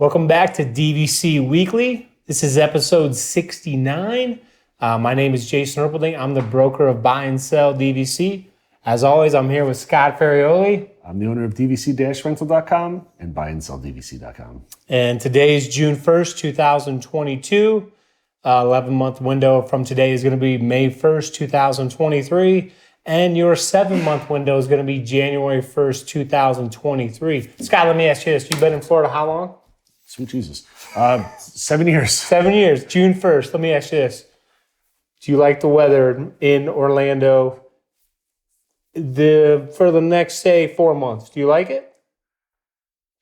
Welcome back to DVC Weekly. This is episode 69. My name is Jason Erpelding. I'm the broker of Buy and Sell DVC. As always, I'm here with Scott Ferrioli. I'm the owner of DVC-Rental.com and BuyandSellDVC.com. And today is June 1st, 2022. 11-month window from today is going to be May 1st, 2023. And your 7-month window is going to be January 1st, 2023. Scott, let me ask you this. You've been in Florida how long? Sweet Jesus. 7 years. 7 years. June 1st. Let me ask you this. Do you like the weather in Orlando for the next, say, 4 months? Do you like it?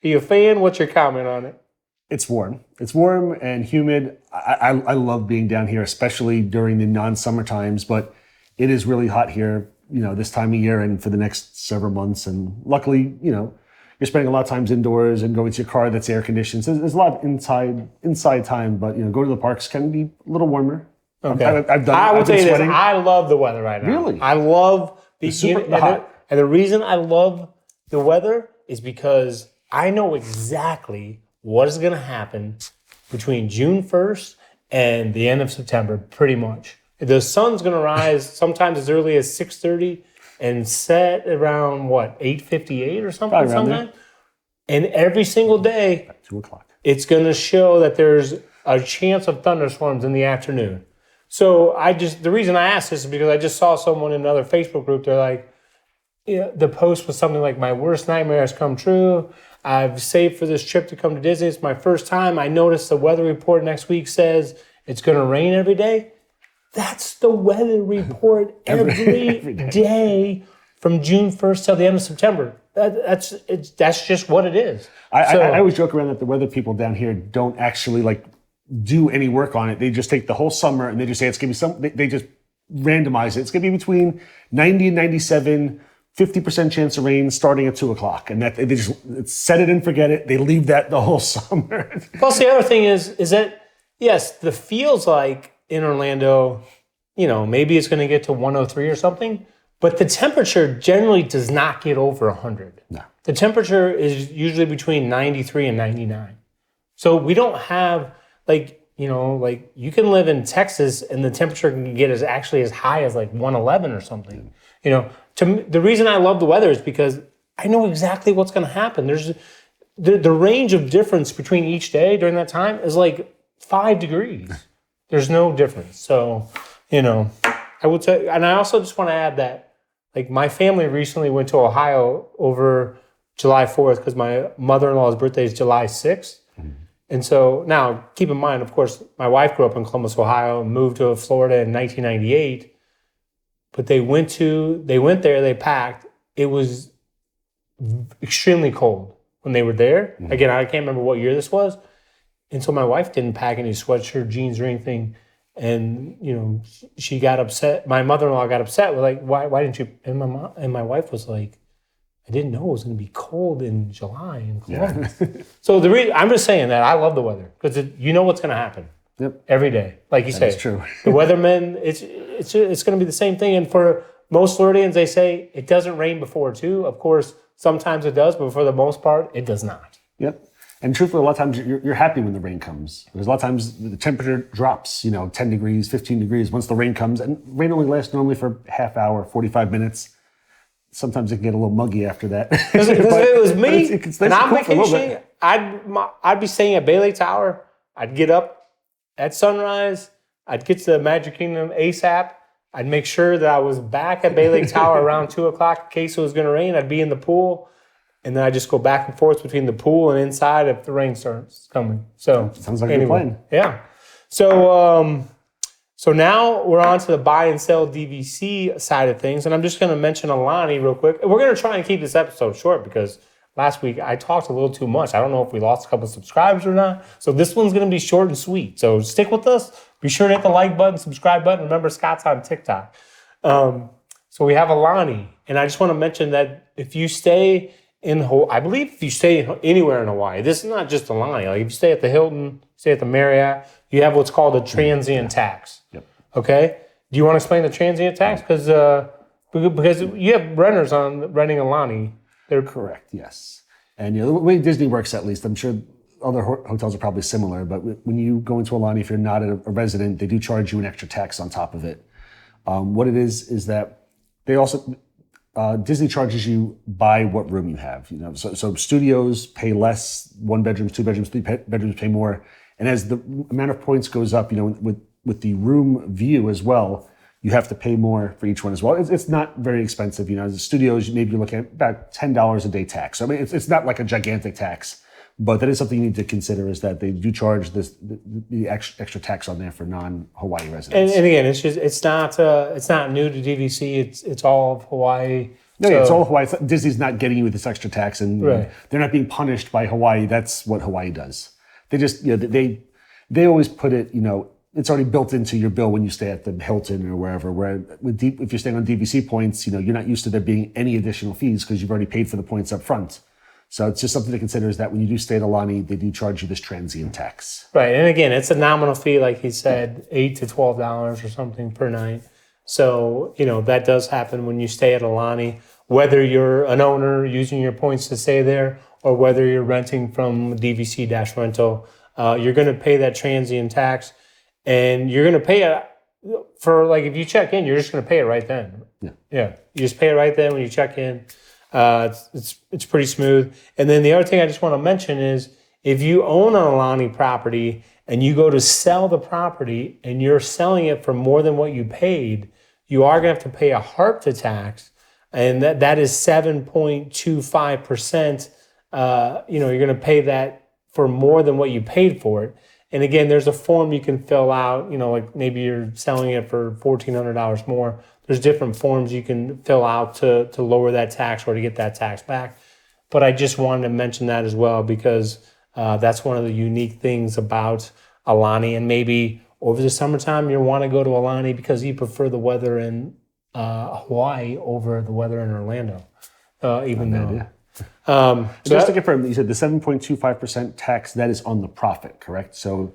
Are you a fan? What's your comment on it? It's warm. It's warm and humid. I love being down here, especially during the non-summer times, but it is really hot here, this time of year and for the next several months. And luckily, you're spending a lot of times indoors and going to your car that's air conditioned. So there's a lot of inside time, but go to the parks can be a little warmer. Okay. I will tell you this. I love the weather right now. Really? I love the hot. And the reason I love the weather is because I know exactly what is going to happen between June 1st and the end of September, pretty much. The sun's going to rise sometimes as early as 6:30 and set around, 8:58 or something sometimes. And every single day, at 2 o'clock, it's going to show that there's a chance of thunderstorms in the afternoon. So the reason I asked this is because I just saw someone in another Facebook group. They're like, the post was something like, my worst nightmare has come true. I've saved for this trip to come to Disney. It's my first time. I noticed the weather report next week says it's going to rain every day. That's the weather report every day from June 1st till the end of September. That's just what it is. I always joke around that the weather people down here don't actually do any work on it. They just take the whole summer and they just say it's going to be they just randomize it. It's going to be between 90 and 97, 50% chance of rain starting at 2 o'clock. And that they just set it and forget it. They leave that the whole summer. Plus, the other thing is that, yes, the feels like in Orlando, maybe it's going to get to 103 or something, but the temperature generally does not get over 100. No. The temperature is usually between 93 and 99. So we don't have, you can live in Texas and the temperature can get as high as 111 or something. The reason I love the weather is because I know exactly what's going to happen. There's the range of difference between each day during that time is 5 degrees. There's no difference. So, I would say, and I also just want to add that, my family recently went to Ohio over July 4th because my mother-in-law's birthday is July 6th. Mm-hmm. And so now, keep in mind, of course, my wife grew up in Columbus, Ohio, moved to Florida in 1998. But they went there, they packed. It was extremely cold when they were there. Mm-hmm. Again, I can't remember what year this was. And so my wife didn't pack any sweatshirt, jeans, or anything. And, she got upset. My mother-in-law got upset. We're like, why didn't you? And my wife was like, I didn't know it was going to be cold in July in Columbus. Yeah. So I'm just saying that I love the weather because what's going to happen. Yep. Every day. Like you say. That's true. The weathermen, it's going to be the same thing. And for most Floridians, they say it doesn't rain before 2. Of course, sometimes it does, but for the most part, it does not. Yep. And truthfully, a lot of times you're happy when the rain comes. Because a lot of times the temperature drops, 10 degrees, 15 degrees once the rain comes. And rain only lasts normally for half hour, 45 minutes. Sometimes it can get a little muggy after that. Because if it was me, and I'm vacationing, I'd be staying at Bay Lake Tower. I'd get up at sunrise. I'd get to the Magic Kingdom ASAP. I'd make sure that I was back at Bay Lake Tower around 2 o'clock in case it was going to rain. I'd be in the pool. And then I just go back and forth between the pool and inside if the rain starts coming. So sounds like a good plan. Yeah. So now we're on to the buy and sell DVC side of things. And I'm just going to mention Aulani real quick. We're going to try and keep this episode short because last week I talked a little too much. I don't know if we lost a couple of subscribers or not. So this one's going to be short and sweet. So stick with us. Be sure to hit the like button, subscribe button. Remember, Scott's on TikTok. So we have Aulani. And I just want to mention that if you stay I believe if you stay anywhere in Hawaii, this is not just Aulani. If you stay at the Hilton, stay at the Marriott, you have what's called a transient tax. Yep. Okay? Do you want to explain the transient tax? Because you have renters on renting Aulani. They're correct, yes. And the way Disney works, at least, I'm sure other hotels are probably similar, but when you go into Aulani, if you're not a resident, they do charge you an extra tax on top of it. What it is that they also, Disney charges you by what room you have. So studios pay less, 1 bedrooms, 2 bedrooms, 3 bedrooms pay more. And as the amount of points goes up, with the room view as well, you have to pay more for each one as well. It's not very expensive. The studios, maybe you're looking at about $10 a day tax. So, I mean, it's not like a gigantic tax, but that is something you need to consider, is that they do charge the extra tax on there for non-Hawaii residents. And again, it's not new to DVC. It's all of Hawaii. No, yeah, it's all Hawaii. Disney's not getting you with this extra tax, and right. They're not being punished by Hawaii. That's what Hawaii does. They just, they always put it, it's already built into your bill when you stay at the Hilton or wherever. Where if you're staying on DVC points, you're not used to there being any additional fees because you've already paid for the points up front. So it's just something to consider, is that when you do stay at Aulani, they do charge you this transient tax. Right, and again, it's a nominal fee, like he said, $8 to $12 or something per night. So that does happen when you stay at Aulani, whether you're an owner using your points to stay there or whether you're renting from DVC-Rental. You're going to pay that transient tax. And you're going to pay it for, like, if you check in, you're just going to pay it right then. Yeah. You just pay it right then when you check in. It's pretty smooth. And then the other thing I just want to mention is, if you own an Aulani property and you go to sell the property and you're selling it for more than what you paid, you are going to have to pay a HARPTA tax, and that is 7.25%. You're going to pay that for more than what you paid for it. And again, there's a form you can fill out, like maybe you're selling it for $1,400 more. There's different forms you can fill out to lower that tax or to get that tax back. But I just wanted to mention that as well, because that's one of the unique things about Aulani. And maybe over the summertime, you'll want to go to Aulani because you prefer the weather in Hawaii over the weather in Orlando, So just to confirm, you said the 7.25% tax, that is on the profit, correct? So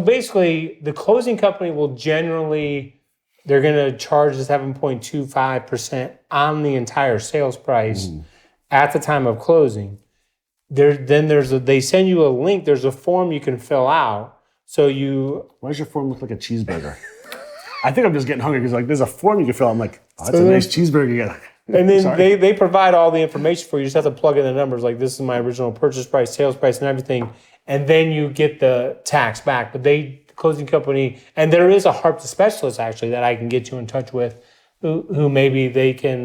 basically the closing company will generally, they're going to charge the 7.25% on the entire sales price at the time of closing. They send you a link. There's a form you can fill out. Why does your form look like a cheeseburger? I think I'm just getting hungry because there's a form you can fill out. I'm like, oh, that's a nice cheeseburger you got. And then they provide all the information for you. You just have to plug in the numbers, like this is my original purchase price, sales price, and everything. And then you get the tax back. But the closing company, and there is a HARPTA specialist actually that I can get you in touch with, who maybe they can,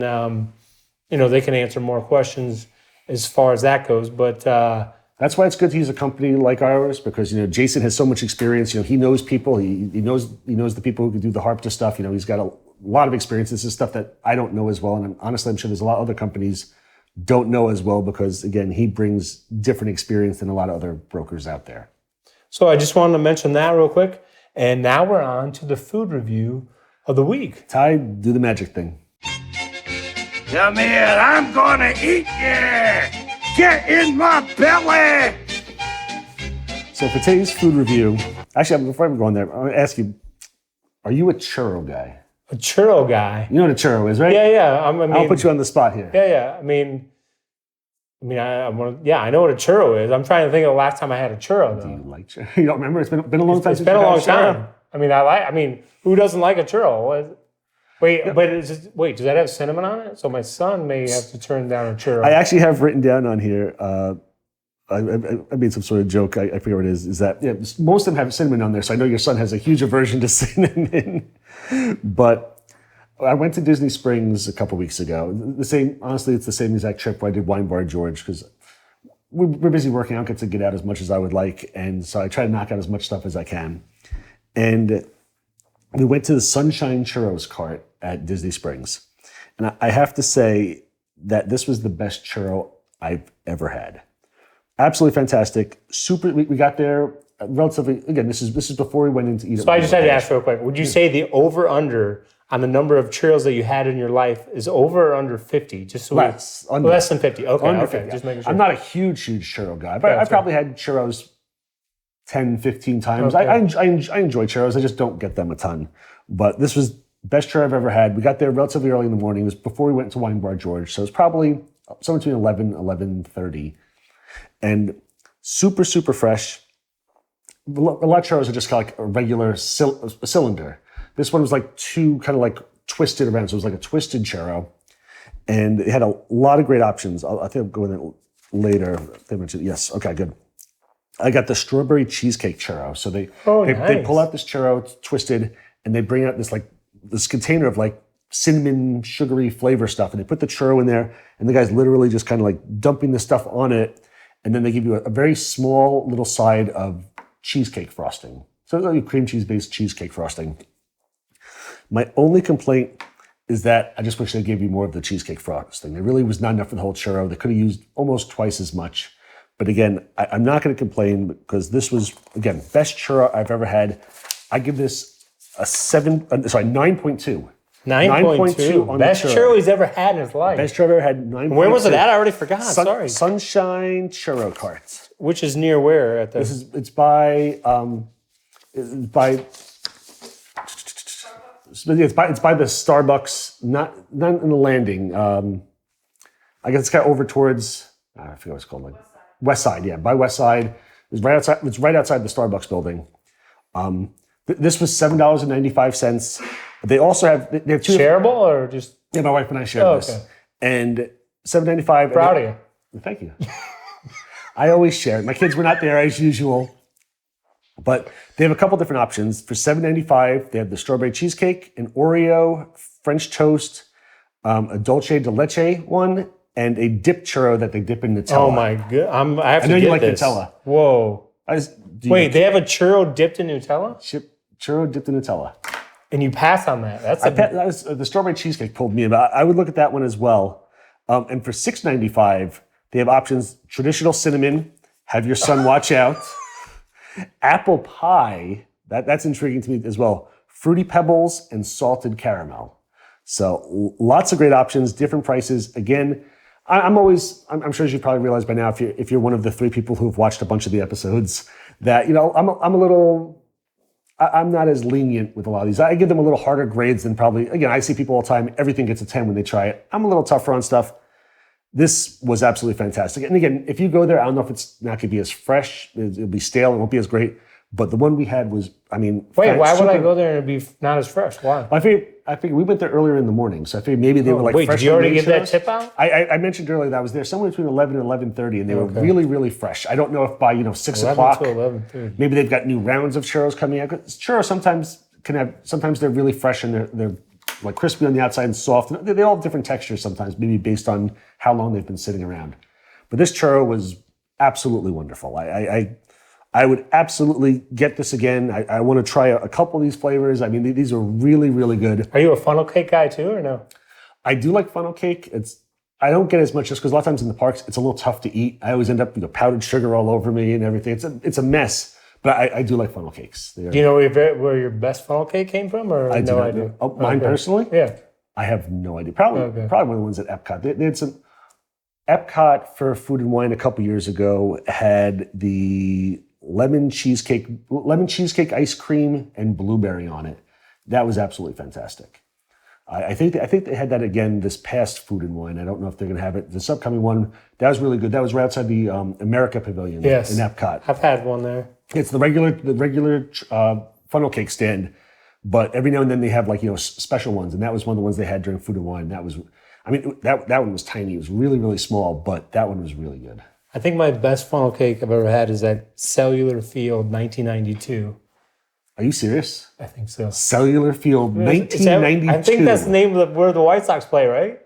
they can answer more questions as far as that goes. But that's why it's good to use a company like ours, because Jason has so much experience. He knows people. He knows the people who can do the HARPTA stuff. He's got a lot of experience. This is stuff that I don't know as well. And honestly, I'm sure there's a lot of other companies don't know as well, because again, he brings different experience than a lot of other brokers out there. So I just wanted to mention that real quick. And now we're on to the food review of the week. Ty, do the magic thing. Come here, I'm gonna eat you! Get in my belly! So for today's food review, actually, before I go on there, I want to ask you, are you a churro guy? A churro guy. You know what a churro is, right? Yeah. I'll put you on the spot here. Yeah. I know what a churro is. I'm trying to think of the last time I had a churro, though. Do you like churro? You don't remember? It's been a long time since It's been a long time. Churro. Who doesn't like a churro? Does that have cinnamon on it? So my son may have to turn down a churro. I actually have written down on here, I made some sort of joke, I forget what it is that most of them have cinnamon on there, so I know your son has a huge aversion to cinnamon. But I went to Disney Springs a couple weeks ago. Honestly, it's the same exact trip where I did Wine Bar George, because we're busy working. I don't get to get out as much as I would like, and so I try to knock out as much stuff as I can. And we went to the Sunshine Churros cart at Disney Springs. And I have to say that this was the best churro I've ever had. Absolutely fantastic. Super. We got there relatively. Again, this is before we went in to eat. So I just had to ask real quick. Would you say the over/under on the number of churros that you had in your life is over or under 50? Just so less than 50. Okay. 50. Just making sure. I'm not a huge churro guy, but I probably had churros 10, 15 times. Okay. I enjoy churros. I just don't get them a ton. But this was best churro I've ever had. We got there relatively early in the morning. It was before we went to Wine Bar George, so it was probably somewhere between 11:30. and super, super fresh. A lot of churros are just kind of like a regular cylinder. This one was like two kind of like twisted around. So it was like a twisted churro. And it had a lot of great options. I think I'll go in it later. They mentioned, yes, okay, good. I got the strawberry cheesecake churro. So they pull out this churro, it's twisted, and they bring out this container of like cinnamon, sugary flavor stuff. And they put the churro in there, and the guy's literally just kind of like dumping the stuff on it. And then they give you a very small little side of cheesecake frosting. So it's like cream cheese-based cheesecake frosting. My only complaint is that I just wish they gave you more of the cheesecake frosting. There really was not enough for the whole churro. They could have used almost twice as much. But again, I'm not going to complain because this was, again, best churro I've ever had. I give this a 9.2. 9.2 on best the churro he's ever had in his life. Best churro I've ever had. 9.2. Where was it at? I already forgot. Sorry. Sunshine Churro Cart. Which is near where at the? It's by it's by the Starbucks, not in the landing. I guess it's kind of over towards I forget what it's called, like West Side. Yeah, by West Side. It's right outside. It's right outside the Starbucks building. This was $7.95. They also have two shareable or just my wife and I shared this, and $7.95. Proud of you. Thank you. I always share. My kids were not there as usual, but they have a couple different options. For $7.95, they have the strawberry cheesecake, an Oreo, French toast, a dulce de leche one, and a dip churro that they dip in Nutella. Oh my god! I have to know get you like this. Nutella. Whoa! Wait, they have a churro dipped in Nutella? Churro dipped in Nutella. And you pass on that. The strawberry cheesecake pulled me in, but I would look at that one as well. And for $6.95, they have options: traditional cinnamon, have your son watch out; apple pie, that's intriguing to me as well; fruity pebbles, and salted caramel. So lots of great options, different prices. Again, I'm sure as you probably realized by now, if you're one of the 3 people who've watched a bunch of the episodes, that I'm not as lenient with a lot of these. I give them a little harder grades than probably, again, I see people all the time, everything gets a 10 when they try it. I'm a little tougher on stuff. This was absolutely fantastic. And again, if you go there, I don't know if it's not going to be as fresh, it'll be stale, it won't be as great. But the one we had was, wait, why would I go there and be not as fresh? Why? I figured we went there earlier in the morning, so I figured maybe they were like fresh. Wait, did you already give that tip out? I mentioned earlier that I was there somewhere between 11 and 11:30, and they were really, really fresh. I don't know if by 6 o'clock, 11:30. Maybe they've got new rounds of churros coming out. Churros sometimes they're really fresh and they're like crispy on the outside and soft. They all have different textures sometimes, maybe based on how long they've been sitting around. But this churro was absolutely wonderful. I would absolutely get this again. I want to try a couple of these flavors. I mean, these are really, really good. Are you a funnel cake guy too, or no? I do like funnel cake. I don't get as much just because a lot of times in the parks, it's a little tough to eat. I always end up with powdered sugar all over me and everything. It's a mess. But I do like funnel cakes. Do you know where your best funnel cake came from, or I no idea? Oh, mine personally? Yeah. I have no idea. Probably one of the ones at Epcot. They had some. Epcot for Food and Wine a couple years ago had the lemon cheesecake ice cream and blueberry on it. That was absolutely fantastic. I think they had that again this past Food and Wine. I don't know if they're going to have it this upcoming one. That was really good. That was right outside the America Pavilion in Epcot. I've had one there. It's the regular funnel cake stand, but every now and then they have special ones, and that was one of the ones they had during Food and Wine. That was, that one was tiny. It was really, really small, but that one was really good. I think my best funnel cake I've ever had is at Cellular Field, 1992. Are you serious? I think so. Cellular Field, 1992. I think that's the name of where the White Sox play, right?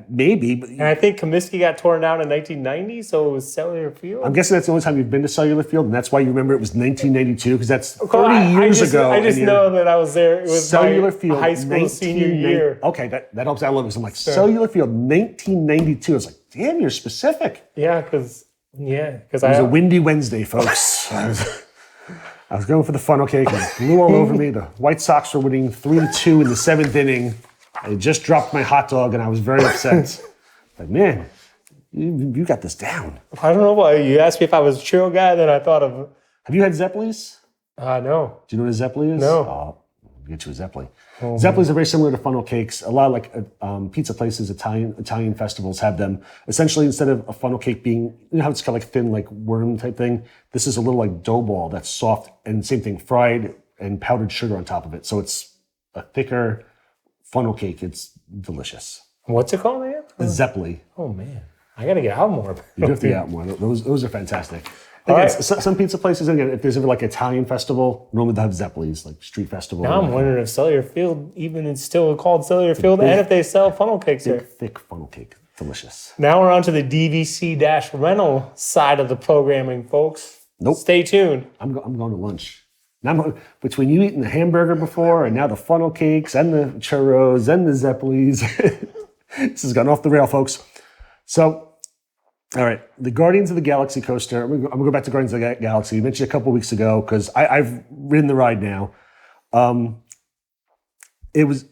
Maybe. But and I think Comiskey got torn down in 1990, so it was Cellular Field. I'm guessing that's the only time you've been to Cellular Field, and that's why you remember it was 1992, because that's 30 years ago. I just know that I was there. It was Cellular Field, high school senior year. Okay, that helps out a little bit. So I'm like, Cellular Field, 1992. I was like, damn, you're specific. Yeah, because it was a windy Wednesday, folks. I was going for the funnel cake, and it blew all over me. The White Sox were winning 3-2 in the 7th inning. I just dropped my hot dog, and I was very upset. Like, man, you got this down. I don't know why. You asked me if I was a churro guy, then I thought of... Have you had Zeppelis? No. Do you know what a Zeppeli is? No. Oh, get you a Zeppeli. Zeppelis are very similar to funnel cakes. A lot of like pizza places, Italian festivals have them. Essentially, instead of a funnel cake being, you know how it's kind of like thin, like worm type thing, this is a little like dough ball that's soft, and same thing, fried and powdered sugar on top of it. So it's a thicker funnel cake. It's delicious. What's it called again? A Zeppeli. Oh man, I gotta get out more. You do have to get out more. Those are fantastic. All Again, right. some pizza places, again, if there's ever like Italian festival, normally they have Zeppelis, like street festival. Now I'm wondering if Cellular Field even is still called Cellular Field, and if they sell funnel cakes there. Thick funnel cake. Delicious. Now we're on to the DVC-Rental side of the programming, folks. Nope. Stay tuned. I'm going to lunch. Now, between you eating the hamburger before and now the funnel cakes and the churros and the Zeppelis, this has gone off the rail, folks. So, all right, the Guardians of the Galaxy coaster. I'm going to go back to Guardians of the Galaxy. You mentioned a couple weeks ago because I've ridden the ride now. It was a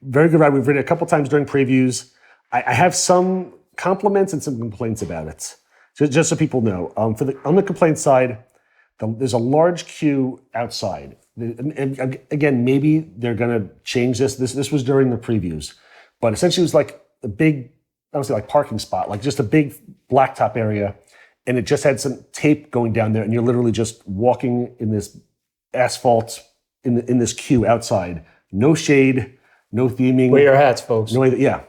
very good ride. We've ridden it a couple times during previews. I have some compliments and some complaints about it, just so people know. On the complaint side, there's a large queue outside. And again, maybe they're going to change this. This was during the previews, but essentially it was like a big, I would say like parking spot, like just a big blacktop area, and it just had some tape going down there, and you're literally just walking in this asphalt in this queue outside. No shade, no theming. Wear your hats, folks. No, yeah.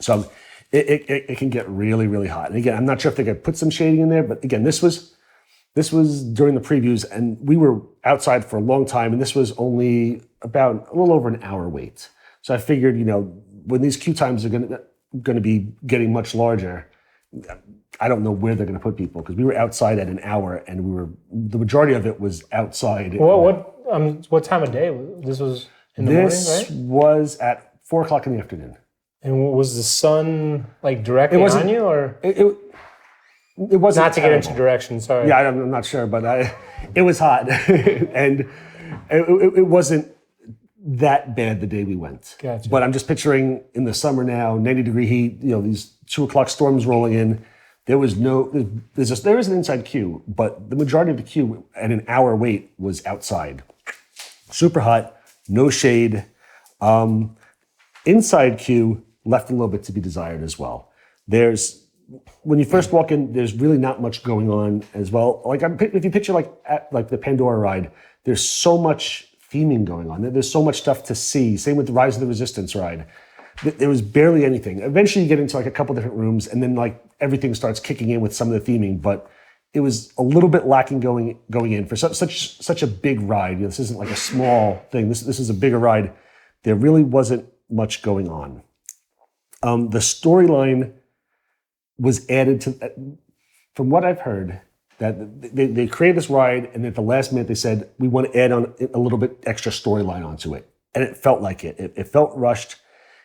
So it can get really, really hot. And again, I'm not sure if they could put some shading in there, but again, this was during the previews, and we were outside for a long time, and this was only about a little over an hour wait. So I figured, when these queue times are going to be getting much larger, I don't know where they're going to put people, because we were outside at an hour, and the majority of it was outside. What time of day? This was in the morning, right? This was at 4 o'clock in the afternoon. And was the sun like directly on you, or it wasn't? Not to get into direction, sorry. Yeah, I'm not sure, but it was hot, and it wasn't that bad the day we went. Gotcha. But I'm just picturing in the summer now, 90-degree heat. These 2 o'clock storms rolling in. There was there is an inside queue, but the majority of the queue at an hour wait was outside. Super hot, no shade. Inside queue left a little bit to be desired as well. When you first walk in, there's really not much going on as well. Like if you picture like the Pandora ride, there's so much theming going on. There's so much stuff to see. Same with the Rise of the Resistance ride. There was barely anything. Eventually you get into like a couple different rooms, and then like everything starts kicking in with some of the theming, but it was a little bit lacking going in for such a big ride. This isn't like a small thing. This is a bigger ride. There really wasn't much going on. The storyline was added to, from what I've heard, that they created this ride, and at the last minute they said, we want to add on a little bit extra storyline onto it. And it felt like it. It felt rushed.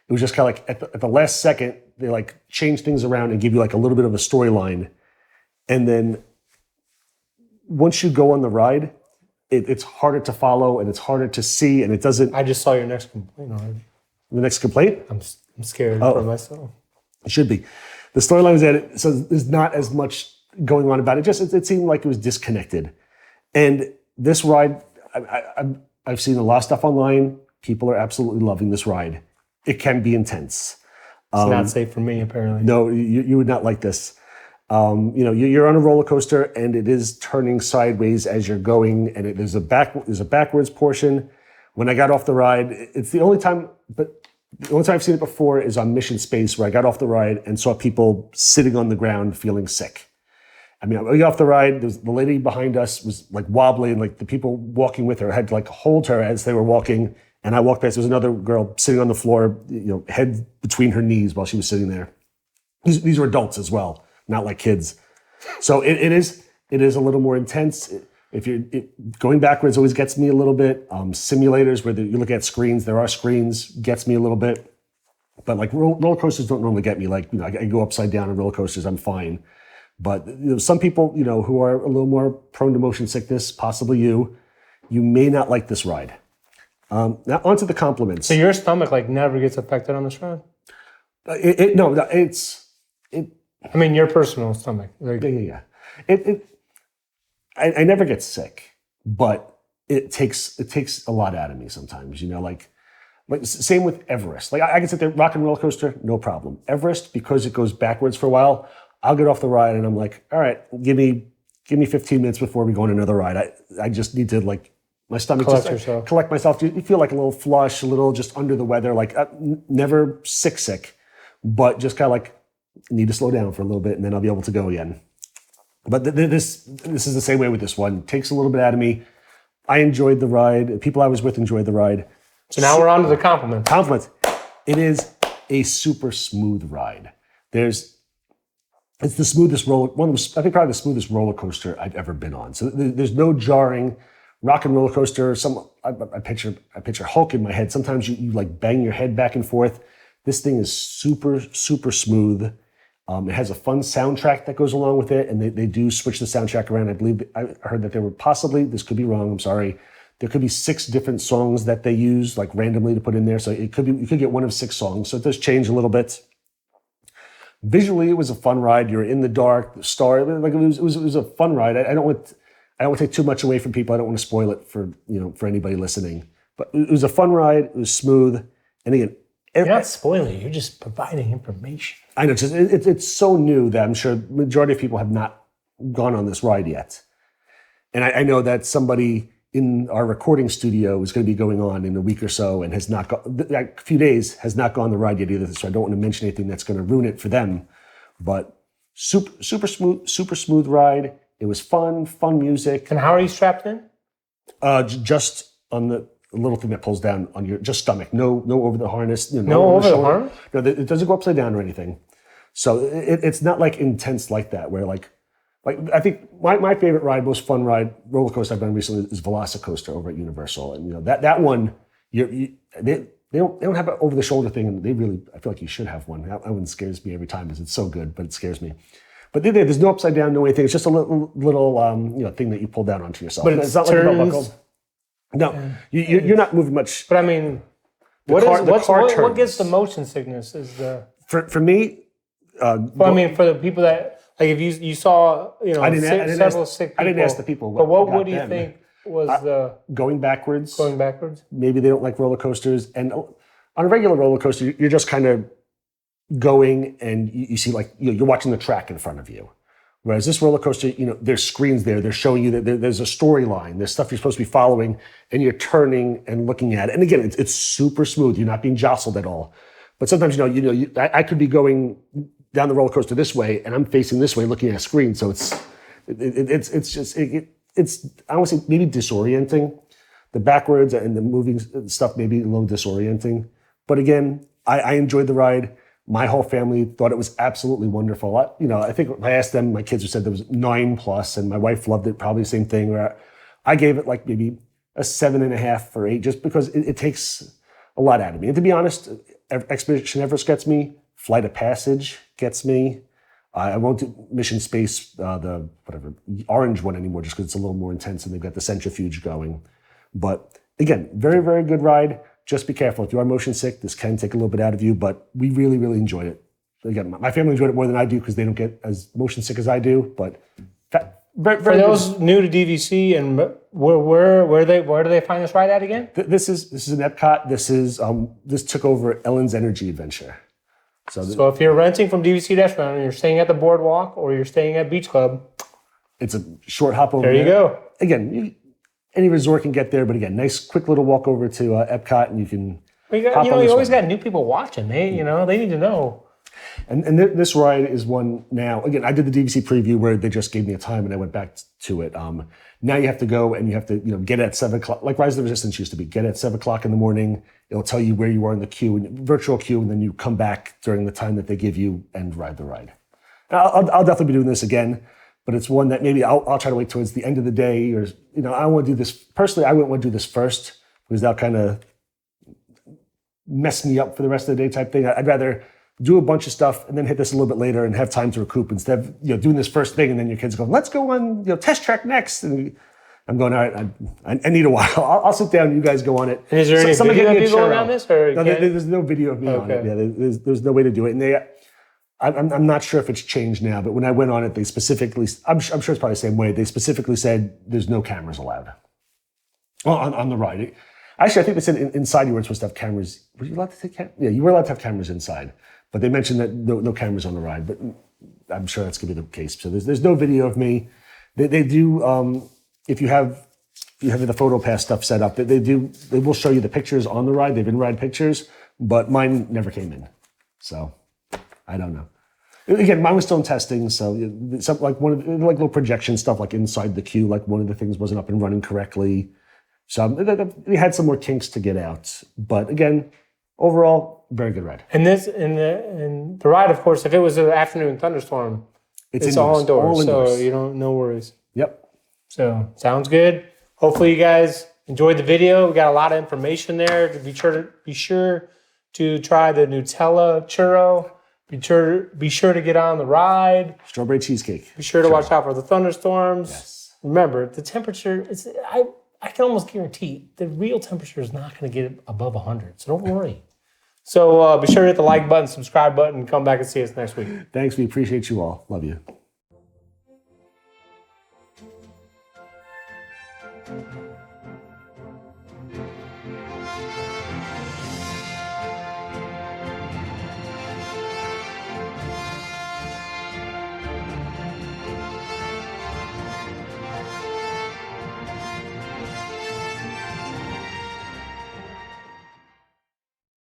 It was just kind of like at the last second, they like changed things around and give you like a little bit of a storyline. And then once you go on the ride, it's harder to follow, and it's harder to see, and it doesn't. I just saw your next complaint already. The next complaint? I'm scared for myself. It should be. The storyline was added, so there's not as much going on about it. It seemed like it was disconnected. And this ride, I've seen a lot of stuff online. People are absolutely loving this ride. It can be intense. It's not safe for me, apparently. No, you would not like this. You're on a roller coaster, and it is turning sideways as you're going, and there's a backwards portion. When I got off the ride, it's the only time I've seen it before is on Mission Space, where I got off the ride and saw people sitting on the ground feeling sick. I mean, I got off the ride, the lady behind us was like wobbly, and like the people walking with her had to like hold her as they were walking. And I walked past, there was another girl sitting on the floor, head between her knees while she was sitting there. These are adults as well, not like kids. So it is a little more intense. Going backwards always gets me a little bit. Simulators where you look at screens, there are screens, gets me a little bit. But like roller coasters don't normally get me. Like, I go upside down on roller coasters, I'm fine. But some people, who are a little more prone to motion sickness, possibly you may not like this ride. Now onto the compliments. So your stomach never gets affected on this ride? I mean, your personal stomach. Yeah. I never get sick, but it takes a lot out of me sometimes. Like same with Everest. Like I can sit there, rock and roller coaster, no problem. Everest, because it goes backwards for a while, I'll get off the ride and I'm like, all right, give me 15 minutes before we go on another ride. I just need to like my stomach collect myself. You feel like a little flush, a little just under the weather, like never sick, but just kind of like need to slow down for a little bit and then I'll be able to go again. But this is the same way with this one. It takes a little bit out of me. I enjoyed the ride. People I was with enjoyed the ride. So now we're on to the compliments. Compliments. It is a super smooth ride. It's the smoothest I think probably the smoothest roller coaster I've ever been on. So there's no jarring. Rock and roller coaster. I picture Hulk in my head. Sometimes you like bang your head back and forth. This thing is super, super smooth. It has a fun soundtrack that goes along with it, and they do switch the soundtrack around. I believe I heard that there were possibly, this could be wrong, I'm sorry, there could be 6 different songs that they use like randomly to put in there. So you could get one of 6 songs. So it does change a little bit. Visually, it was a fun ride. You're in the dark, the star, like it was a fun ride. I don't want to take too much away from people. I don't want to spoil it for anybody listening. But it was a fun ride. It was smooth, and again, you're not spoiling. You're just providing information. I know. It's so new that I'm sure the majority of people have not gone on this ride yet. And I know that somebody in our recording studio is going to be going on in a week or so and has not a few days, has not gone on the ride yet either. So I don't want to mention anything that's going to ruin it for them. But super smooth ride. It was fun music. And how are you strapped in? Just on the little thing that pulls down on your just stomach. No over the harness. No over the harness? No, it doesn't go upside down or anything. So it's not like intense like that, where like I think my favorite ride, most fun ride, roller coaster I've done recently is Velocicoaster over at Universal. And that one, they don't have an over the shoulder thing, and I feel like you should have one. That one scares me every time because it's so good, but it scares me. But there's no upside down, no anything. It's just a little thing that you pull down onto yourself. But it's not like a belt buckle. No, you're not moving much. But I mean, what gets the motion sickness? Is the for me? Well, I mean, for the people that like, if you saw, several sick people. I didn't ask the people. But what do you think was the going backwards? Going backwards. Maybe they don't like roller coasters, and on a regular roller coaster, you're just kind of going, and you see like you're watching the track in front of you. Whereas this roller coaster, there's screens there. They're showing you that there's a storyline. There's stuff you're supposed to be following, and you're turning and looking at it. And again, it's super smooth. You're not being jostled at all. But sometimes, I could be going down the roller coaster this way, and I'm facing this way, looking at a screen. So it's just I want to say maybe disorienting. The backwards and the moving stuff maybe a little disorienting. But again, I enjoyed the ride. My whole family thought it was absolutely wonderful. I think I asked them, my kids said there was 9+, and my wife loved it, probably the same thing. Where I gave it like maybe a 7.5 or 8, just because it takes a lot out of me. And to be honest, Expedition Everest gets me. Flight of Passage gets me. I won't do Mission Space, the orange one anymore, just because it's a little more intense and they've got the centrifuge going. But again, very, very good ride. Just be careful. If you are motion sick, this can take a little bit out of you, but we really, really enjoyed it. Again, my family enjoyed it more than I do because they don't get as motion sick as I do. But for those new to DVC, and where do they find this ride at again? This is an Epcot. This took over Ellen's Energy Adventure. So if you're renting from DVC Restaurant and you're staying at the Boardwalk or you're staying at Beach Club, it's a short hop over there. There you go. Again, any resort can get there, but again, nice quick little walk over to Epcot, and you can. You always got new people watching. They need to know. And this ride is one now. Again, I did the DVC preview where they just gave me a time, and I went back to it. Now you have to go and you have to get at 7 o'clock, like Rise of the Resistance used to be. Get at 7 o'clock in the morning. It'll tell you where you are in the queue, virtual queue, and then you come back during the time that they give you and ride the ride. I'll definitely be doing this again, but it's one that maybe I'll try to wait towards the end of the day, or I want to do this personally. I wouldn't want to do this first because that'll kind of mess me up for the rest of the day type thing. I'd rather do a bunch of stuff and then hit this a little bit later and have time to recoup instead of doing this first thing and then your kids go, let's go on test track next. And I'm going, all right, I need a while. I'll sit down and you guys go on it. And is there any video of you going on this? Or no, there's no video of me on it. Yeah, there's no way to do it. And I'm not sure if it's changed now, but when I went on it, they specifically, I'm sure it's probably the same way, they specifically said there's no cameras allowed. Oh, on the ride. Actually, I think they said inside you weren't supposed to have cameras. Were you allowed to take cameras? Yeah, you were allowed to have cameras inside. But they mentioned that no cameras on the ride. But I'm sure that's going to be the case. So there's no video of me. They do, if you have the photo pass stuff set up, they will show you the pictures on the ride. They've in-ride pictures, but mine never came in. So I don't know. Again, mine was still in testing, so something like like little projection stuff, like inside the queue, like one of the things wasn't up and running correctly. So we had some more kinks to get out, but again, overall, very good ride. And the ride, of course, if it was an afternoon thunderstorm, it's all indoors, so you don't no worries. Yep. So sounds good. Hopefully, you guys enjoyed the video. We got a lot of information there. Be sure to try the Nutella churro. Be sure to get on the ride. Strawberry cheesecake. Be sure to watch out for the thunderstorms. Yes. Remember, the temperature is. I can almost guarantee the real temperature is not going to get above 100. So don't worry. So be sure to hit the like button, subscribe button, and come back and see us next week. Thanks. We appreciate you all. Love you.